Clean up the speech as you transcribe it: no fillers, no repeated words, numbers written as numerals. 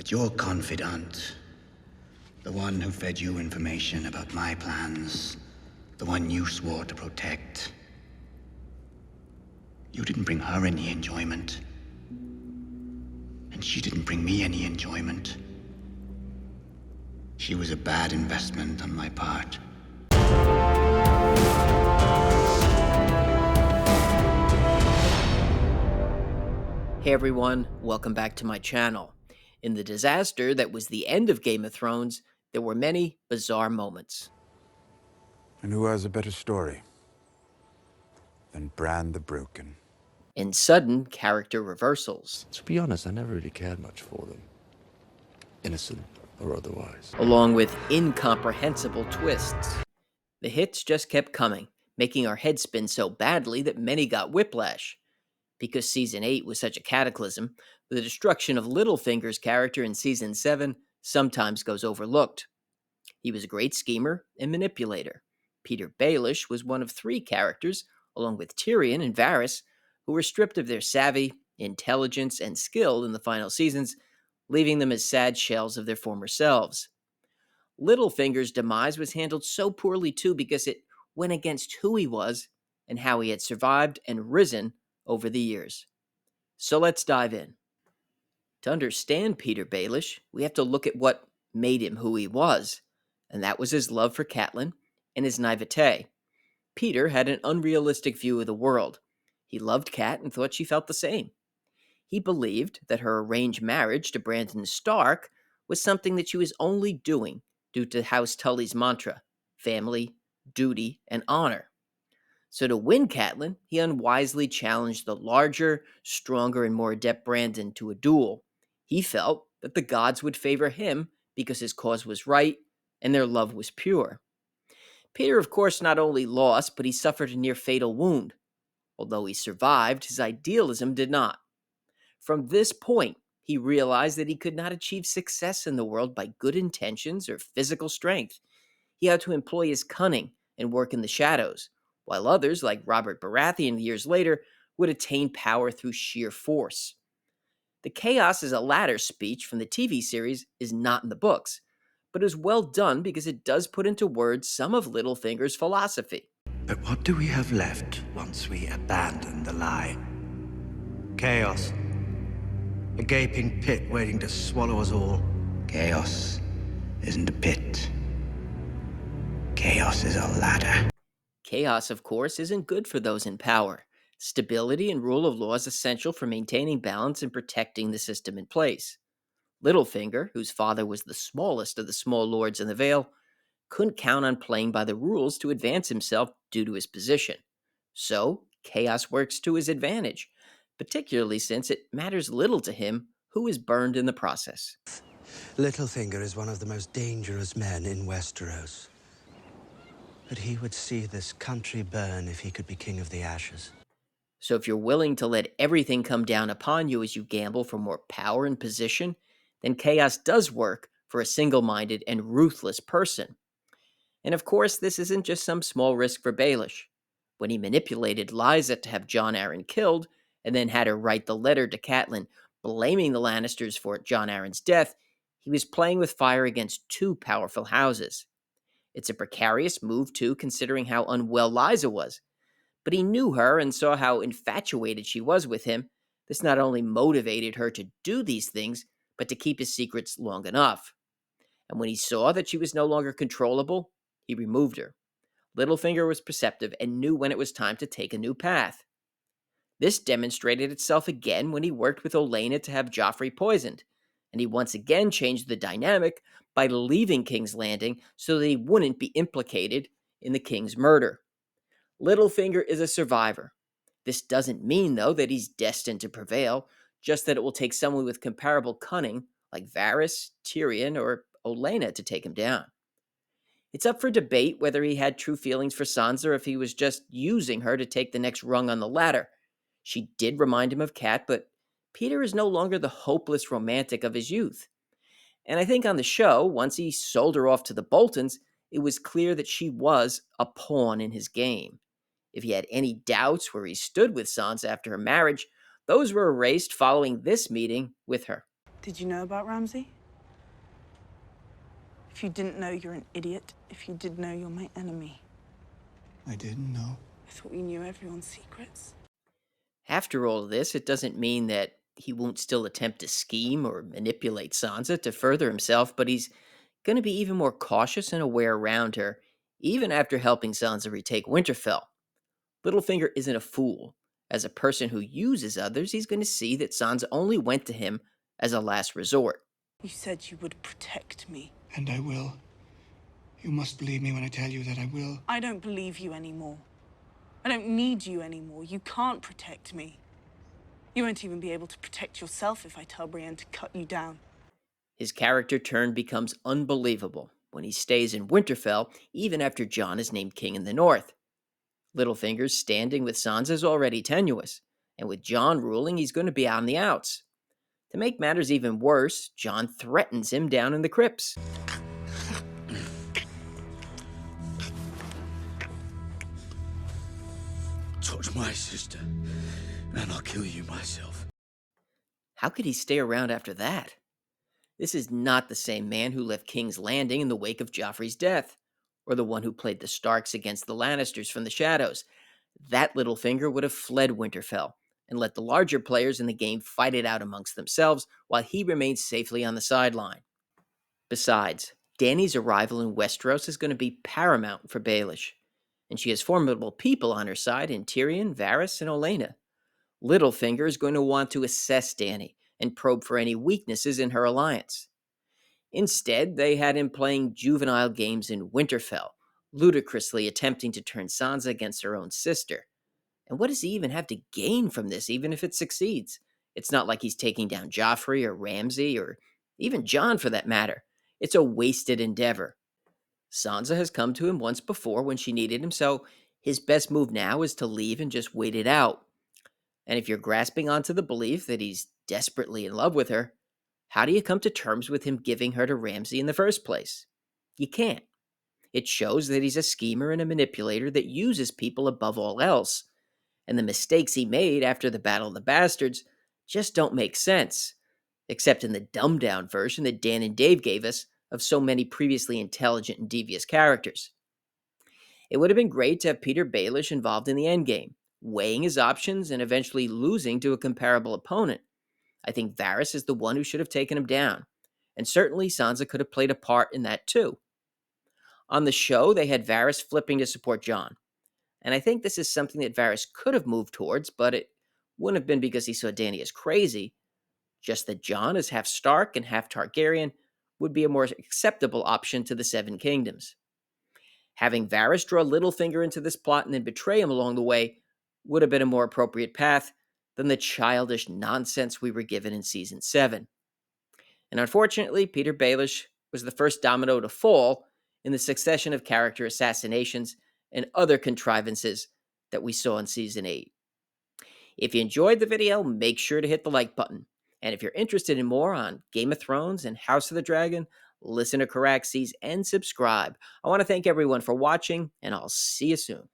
But your confidant, the one who fed you information about my plans, the one you swore to protect, you didn't bring her any enjoyment. And she didn't bring me any enjoyment. She was a bad investment on my part. Hey everyone, welcome back to my channel. In the disaster that was the end of Game of Thrones, there were many bizarre moments. And who has a better story than Bran the Broken? And sudden character reversals, To be honest, I never really cared much for them. Innocent or otherwise. along with incomprehensible twists. The hits just kept coming, making our heads spin so badly that many got whiplash. Because Season 8 was such a cataclysm, the destruction of Littlefinger's character in Season 7 sometimes goes overlooked. He was a great schemer and manipulator. Petyr Baelish was one of three characters, along with Tyrion and Varys, who were stripped of their savvy, intelligence, and skill in the final seasons, leaving them as sad shells of their former selves. Littlefinger's demise was handled so poorly too because it went against who he was and how he had survived and risen over the years. So let's dive in. To understand Petyr Baelish, we have to look at what made him who he was, and that was his love for Catelyn and his naivete. Petyr had an unrealistic view of the world. He loved Cat and thought she felt the same. He believed that her arranged marriage to Brandon Stark was something that she was only doing due to House Tully's mantra: family, duty, and honor. So to win Catelyn, he unwisely challenged the larger, stronger, and more adept Brandon to a duel. He felt that the gods would favor him because his cause was right and their love was pure. Petyr, of course, not only lost, but he suffered a near fatal wound. Although he survived, his idealism did not. From this point, he realized that he could not achieve success in the world by good intentions or physical strength. He had to employ his cunning and work in the shadows, while others, like Robert Baratheon years later, would attain power through sheer force. The Chaos is a Ladder speech from the TV series is not in the books, but is well done because it does put into words some of Littlefinger's philosophy. But what do we have left once we abandon the lie? Chaos. A gaping pit waiting to swallow us all. Chaos isn't a pit. Chaos is a ladder. Chaos, of course, isn't good for those in power. Stability and rule of law is essential for maintaining balance and protecting the system in place. Littlefinger, whose father was the smallest of the small lords in the Vale, couldn't count on playing by the rules to advance himself due to his position. So, chaos works to his advantage, particularly since it matters little to him who is burned in the process. Littlefinger is one of the most dangerous men in Westeros. But he would see this country burn if he could be king of the ashes. So, if you're willing to let everything come down upon you as you gamble for more power and position, then chaos does work for a single minded and ruthless person. And of course, this isn't just some small risk for Baelish. When he manipulated Liza to have Jon Arryn killed, and then had her write the letter to Catelyn blaming the Lannisters for Jon Arryn's death, he was playing with fire against two powerful houses. It's a precarious move, too, considering how unwell Liza was. But he knew her and saw how infatuated she was with him. This not only motivated her to do these things, but to keep his secrets long enough. And when he saw that she was no longer controllable, he removed her. Littlefinger was perceptive and knew when it was time to take a new path. This demonstrated itself again when he worked with Olenna to have Joffrey poisoned, and he once again changed the dynamic by leaving King's Landing so that he wouldn't be implicated in the king's murder. Littlefinger is a survivor. This doesn't mean, though, that he's destined to prevail, just that it will take someone with comparable cunning, like Varys, Tyrion, or Olenna, to take him down. It's up for debate whether he had true feelings for Sansa or if he was just using her to take the next rung on the ladder. She did remind him of Kat, but Petyr is no longer the hopeless romantic of his youth. And I think on the show, once he sold her off to the Boltons, it was clear that she was a pawn in his game. If he had any doubts where he stood with Sansa after her marriage, those were erased following this meeting with her. Did you know about Ramsay? If you didn't know, you're an idiot. If you did know, you're my enemy. I didn't know. I thought you knew everyone's secrets. After all of this, it doesn't mean that he won't still attempt to scheme or manipulate Sansa to further himself, but he's going to be even more cautious and aware around her, even after helping Sansa retake Winterfell. Littlefinger isn't a fool. As a person who uses others, he's going to see that Sansa only went to him as a last resort. You said you would protect me. And I will. You must believe me when I tell you that I will. I don't believe you anymore. I don't need you anymore. You can't protect me. You won't even be able to protect yourself if I tell Brienne to cut you down. His character turn becomes unbelievable when he stays in Winterfell even after Jon is named king in the north. Littlefinger's standing with Sansa is already tenuous, and with Jon ruling, he's going to be on the outs. To make matters even worse, Jon threatens him down in the crypts. Touch my sister, and I'll kill you myself. How could he stay around after that? This is not the same man who left King's Landing in the wake of Joffrey's death, or the one who played the Starks against the Lannisters from the shadows. That Littlefinger would have fled Winterfell and let the larger players in the game fight it out amongst themselves while he remained safely on the sideline. Besides, Dany's arrival in Westeros is going to be paramount for Baelish, and she has formidable people on her side in Tyrion, Varys, and Olenna. Littlefinger is going to want to assess Dany and probe for any weaknesses in her alliance. Instead, they had him playing juvenile games in Winterfell, ludicrously attempting to turn Sansa against her own sister. And what does he even have to gain from this, even if it succeeds? It's not like he's taking down Joffrey or Ramsay or even Jon for that matter. It's a wasted endeavor. Sansa has come to him once before when she needed him, so his best move now is to leave and just wait it out. And if you're grasping onto the belief that he's desperately in love with her, how do you come to terms with him giving her to Ramsay in the first place? You can't. It shows that he's a schemer and a manipulator that uses people above all else. And the mistakes he made after the Battle of the Bastards just don't make sense, except in the dumbed down version that Dan and Dave gave us of so many previously intelligent and devious characters. It would have been great to have Petyr Baelish involved in the endgame, weighing his options and eventually losing to a comparable opponent. I think Varys is the one who should have taken him down, and certainly Sansa could have played a part in that too. On the show, they had Varys flipping to support Jon, and I think this is something that Varys could have moved towards, but it wouldn't have been because he saw Dany as crazy, just that Jon, as half Stark and half Targaryen, would be a more acceptable option to the Seven Kingdoms. Having Varys draw Littlefinger into this plot and then betray him along the way would have been a more appropriate path than the childish nonsense we were given in Season 7. And unfortunately, Petyr Baelish was the first domino to fall in the succession of character assassinations and other contrivances that we saw in Season 8. If you enjoyed the video, make sure to hit the like button. And if you're interested in more on Game of Thrones and House of the Dragon, listen to Caraxes and subscribe. I want to thank everyone for watching, and I'll see you soon.